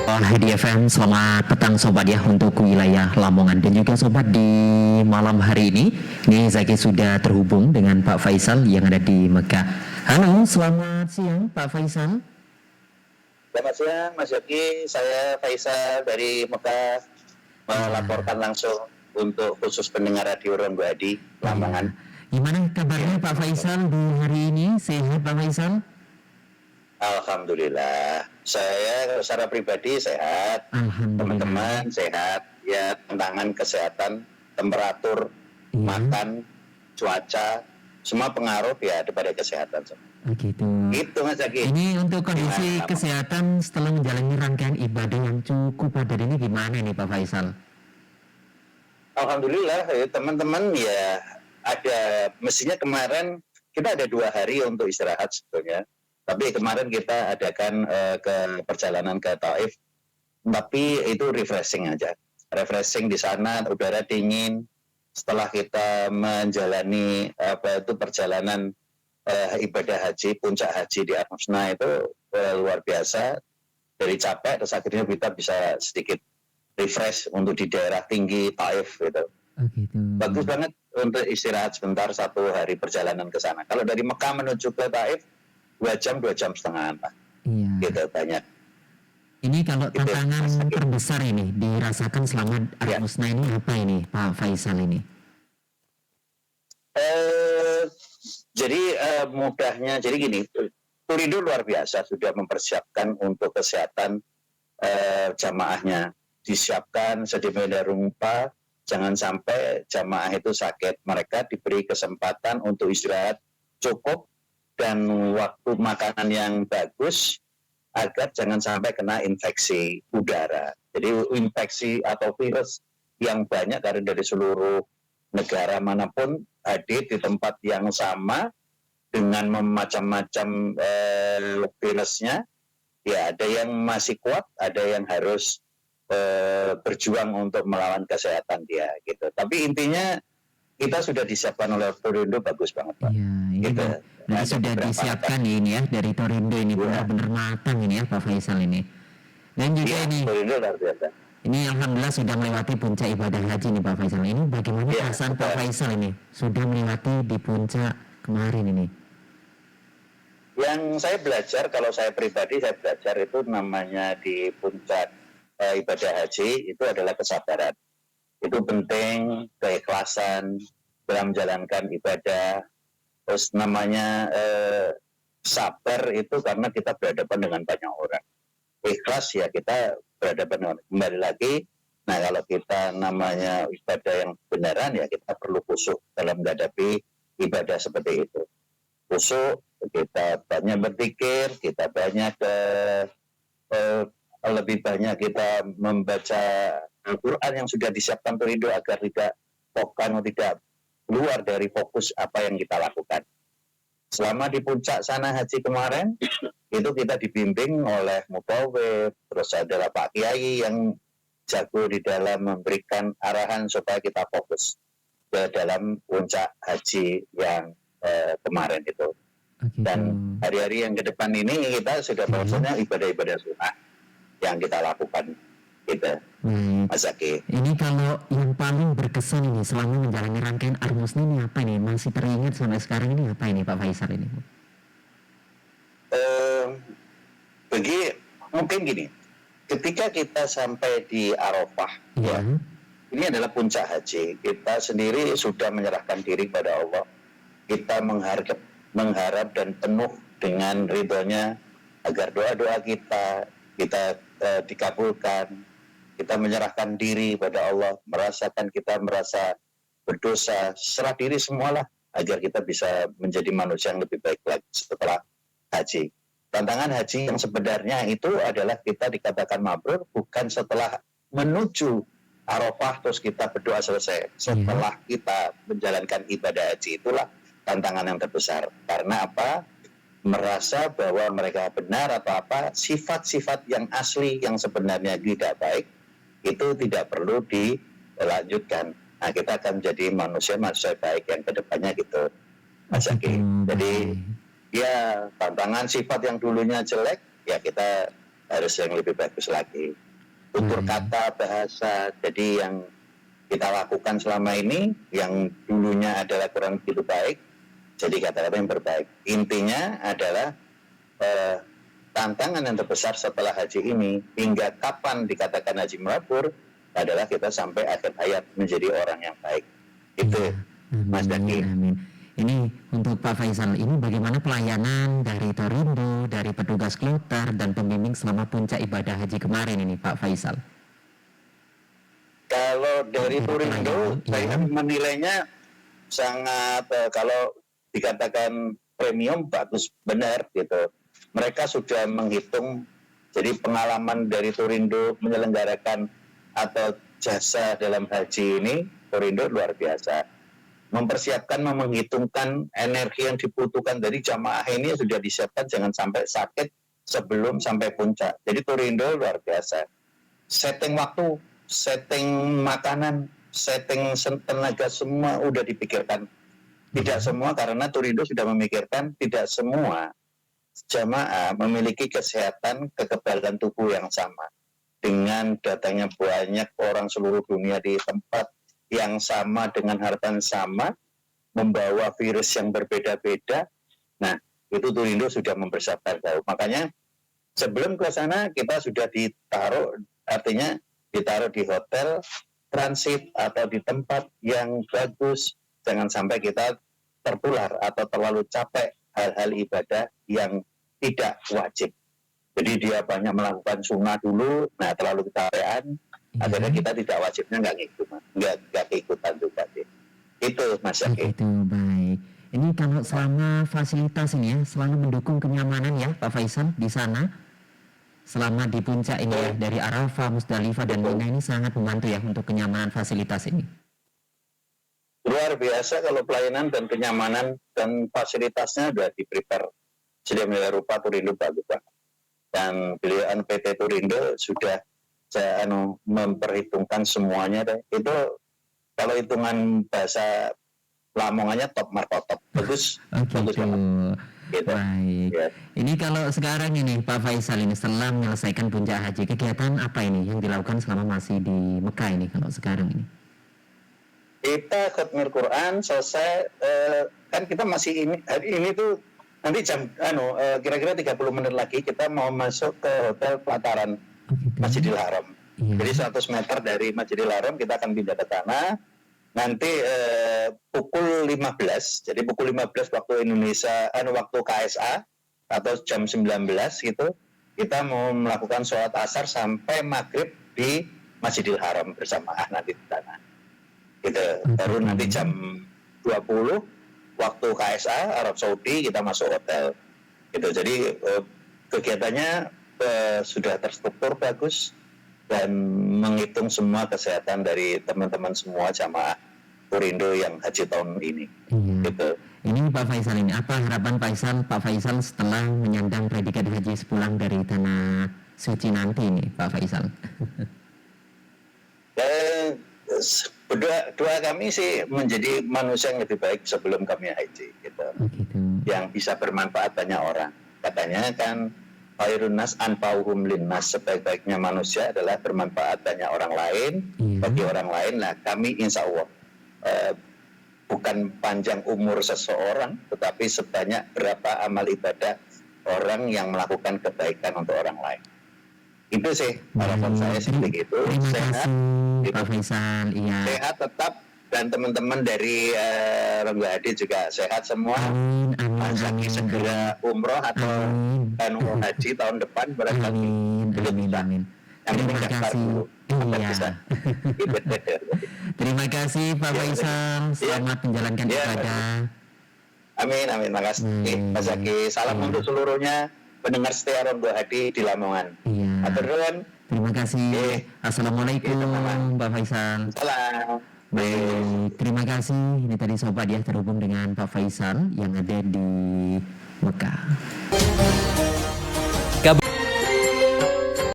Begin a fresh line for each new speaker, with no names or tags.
Di FM, selamat petang sobat ya untuk wilayah Lamongan dan juga sobat di malam hari ini. Ini Zaki sudah terhubung dengan Pak Faisal yang ada di Mekah. Halo, selamat siang Pak Faisal.
Selamat siang Mas Yogi, saya Faisal dari Mekah melaporkan langsung untuk khusus pendengar Radio Rembu Hadi, Lamongan.
Gimana kabarnya Pak Faisal di hari ini? Sehat Pak Faisal?
Alhamdulillah, saya secara pribadi sehat, teman-teman sehat, ya tantangan kesehatan, temperatur, makan, cuaca, semua pengaruh ya daripada kesehatan.
Gitu.
Gitu Mas Zaki.
Ini untuk kondisi kesehatan setelah menjalani rangkaian ibadah yang cukup padat ini gimana nih Pak Faisal?
Alhamdulillah teman-teman ya ada, mestinya kemarin kita ada 2 hari untuk istirahat sebetulnya. Tapi kemarin kita adakan ke perjalanan ke Taif, tapi itu refreshing aja. Refreshing di sana, udara dingin. Setelah kita menjalani perjalanan ibadah haji, puncak haji di Armusna itu luar biasa. Dari capek, terus akhirnya kita bisa sedikit refresh untuk di daerah tinggi Taif gitu. Bagus banget untuk istirahat sebentar 1 hari perjalanan ke sana. Kalau dari Mekah menuju ke Taif 2 jam setengah lah.
Iya.
Gitu banyak.
Ini kalau tantangan terbesar ini dirasakan selama Armusna ini apa ini Pak Faisal ini?
Jadi mudahnya, jadi gini, Turindo luar biasa sudah mempersiapkan untuk kesehatan jamaahnya. Disiapkan sedemikian rupa, jangan sampai jamaah itu sakit. Mereka diberi kesempatan untuk istirahat cukup dan waktu makanan yang bagus agar jangan sampai kena infeksi udara. Jadi infeksi atau virus yang banyak dari seluruh negara manapun hadir di tempat yang sama dengan macam-macam virusnya. Ya ada yang masih kuat, ada yang harus berjuang untuk melawan kesehatan dia gitu. Tapi intinya kita sudah disiapkan oleh Torindo bagus banget Pak.
Iya, ini gitu. Sudah disiapkan ini ya dari Torindo ini benar-benar matang ini ya Pak Faisal ini. Dan juga ini
Torindo luar biasa.
Ini alhamdulillah sudah melewati puncak ibadah haji nih Pak Faisal. Ini bagaimana perasaan Pak Faisal ini sudah melewati di puncak kemarin ini?
Yang saya belajar, kalau saya pribadi saya belajar itu namanya di puncak ibadah haji itu adalah kesabaran. Itu penting, keikhlasan dalam menjalankan ibadah. Terus namanya sabar itu karena kita berhadapan dengan banyak orang. Ikhlas ya kita berhadapan dengan, kembali lagi, nah kalau kita namanya ibadah yang beneran ya kita perlu khusyuk dalam menghadapi ibadah seperti itu. Khusyuk, kita banyak berpikir, kita banyak lebih banyak kita membaca Al-Quran yang sudah disiapkan Torindo agar tidak tidak keluar dari fokus apa yang kita lakukan. Selama di puncak sana haji kemarin, itu kita dibimbing oleh Mubawib, terus adalah Pak Kiai yang jago di dalam memberikan arahan supaya kita fokus ke dalam puncak haji yang kemarin itu. Dan hari-hari yang ke depan ini kita sudah maksudnya ibadah-ibadah sunnah yang kita lakukan gitu. Mas Zaki.
Ini kalau yang paling berkesan ini selama menjalani rangkaian Armusna ini apa ini? Masih teringat sampai sekarang ini apa ini Pak Faisal ini?
Mungkin gini, ketika kita sampai di Arafah, ini adalah puncak haji. Kita sendiri sudah menyerahkan diri pada Allah. Kita mengharap dan penuh dengan ridhonya agar doa-doa kita dikabulkan. Kita menyerahkan diri pada Allah, kita merasa berdosa, serah diri semualah agar kita bisa menjadi manusia yang lebih baik lagi setelah haji. Tantangan haji yang sebenarnya itu adalah kita dikatakan mabrur bukan setelah menuju Arafah terus kita berdoa selesai. Setelah kita menjalankan ibadah haji, itulah tantangan yang terbesar. Karena apa? Merasa bahwa mereka benar atau apa, sifat-sifat yang asli yang sebenarnya tidak baik itu tidak perlu dilanjutkan. Nah, kita akan menjadi manusia baik yang kedepannya gitu, Mas Zaki. Jadi ya tantangan sifat yang dulunya jelek ya kita harus yang lebih bagus lagi. Tutur kata, bahasa, jadi yang kita lakukan selama ini yang dulunya adalah kurang begitu baik, jadi kata-kata yang berbaik. Intinya adalah tantangan yang terbesar setelah haji ini hingga kapan dikatakan haji mabrur adalah kita sampai akhir hayat menjadi orang yang baik. Itu Mas Daki.
Amin. Ini untuk Pak Faisal, ini bagaimana pelayanan dari Torindo, dari petugas kloter dan pembimbing selama puncak ibadah haji kemarin ini Pak Faisal?
Kalau dari Torindo, saya menilainya sangat, kalau dikatakan premium, bagus, benar gitu. Mereka sudah menghitung, jadi pengalaman dari Torindo menyelenggarakan atau jasa dalam haji ini, Torindo luar biasa. Mempersiapkan, menghitungkan energi yang dibutuhkan dari jamaah ini sudah disiapkan, jangan sampai sakit sebelum sampai puncak. Jadi Torindo luar biasa. Setting waktu, setting makanan, setting tenaga, semua udah dipikirkan. Tidak semua, karena Torindo sudah memikirkan tidak semua jamaah memiliki kesehatan, kekebalan tubuh yang sama. Dengan datangnya banyak orang seluruh dunia di tempat yang sama dengan harapan sama, membawa virus yang berbeda-beda. Nah, itu Torindo sudah mempersiapkan jauh. Makanya sebelum ke sana kita sudah ditaruh, artinya ditaruh di hotel transit atau di tempat yang bagus. Jangan sampai kita tertular atau terlalu capek hal-hal ibadah yang tidak wajib. Jadi dia banyak melakukan sunnah dulu, nah terlalu kecapean, akhirnya kita tidak wajibnya nggak keikutan juga sih. Itu Mas Yaki.
Itu baik. Ini kalau selama fasilitas ini ya, selalu mendukung kenyamanan ya Pak Faisal di sana. Selama di puncak ini ya, dari Arafah, Musdalifah dan Mina ini sangat membantu ya untuk kenyamanan fasilitas ini.
Luar biasa kalau pelayanan dan kenyamanan dan fasilitasnya sudah di-prepare sedemikian rupa. Torindo bagus banget. Dan beliau PT Torindo sudah memperhitungkan semuanya deh. Itu kalau hitungan bahasa Lamongannya top markotop, bagus, bagus banget. Gitu.
Baik. Ya. Ini kalau sekarang ini Pak Faisal ini setelah menyelesaikan puncak haji, kegiatan apa ini yang dilakukan selama masih di Mekah ini kalau sekarang ini?
Kita khatmil Quran selesai, kan kita masih hari ini tuh nanti jam kira-kira 30 menit lagi kita mau masuk ke hotel pelataran Masjidil Haram. Jadi 100 meter dari Masjidil Haram kita akan pindah ke sana. Nanti pukul 15, jadi pukul 15 waktu Indonesia, waktu KSA atau jam 19 gitu, kita mau melakukan sholat asar sampai maghrib di Masjidil Haram bersamaan nanti di sana. Gitu. Baru nanti jam 20 waktu KSA Arab Saudi kita masuk hotel. Gitu. Jadi kegiatannya sudah terstruktur bagus dan menghitung semua kesehatan dari teman-teman semua jamaah Torindo yang haji tahun ini. Gitu.
Ini Pak Faisal ini, apa harapan Pak Faisal setelah menyandang predikat haji sepulang dari tanah suci nanti ini Pak Faisal?
Doa kami sih menjadi manusia yang lebih baik sebelum kami haji, gitu. Yang bisa bermanfaat banyak orang. Katanya kan khairun nas anfa'uhum linnas, sebaik-baiknya manusia adalah bermanfaat banyak orang lain, bagi orang lain. Nah, kami insya Allah bukan panjang umur seseorang, tetapi sebanyak berapa amal ibadah orang yang melakukan kebaikan untuk orang lain. Itu sih harapan saya seperti itu.
Sehat, Pak Faisal, iya.
Sehat tetap, dan teman-teman dari Rongga Hadi juga sehat semua.
Amin.
Segera umroh atau umroh haji tahun depan barangkali.
Amin. Terima kasih. Iya. Terima kasih Pak Faisal. Selamat menjalankan ibadah.
Amin. Makasih Pak Zaki. Salam untuk seluruhnya pendengar setia Rongga Hadi di Lamongan.
Iya. Terima kasih. Assalamualaikum Pak Faisal.
Salam.
Baik, terima kasih. Ini tadi sobat ya terhubung dengan Pak Faisal yang ada di Mekah.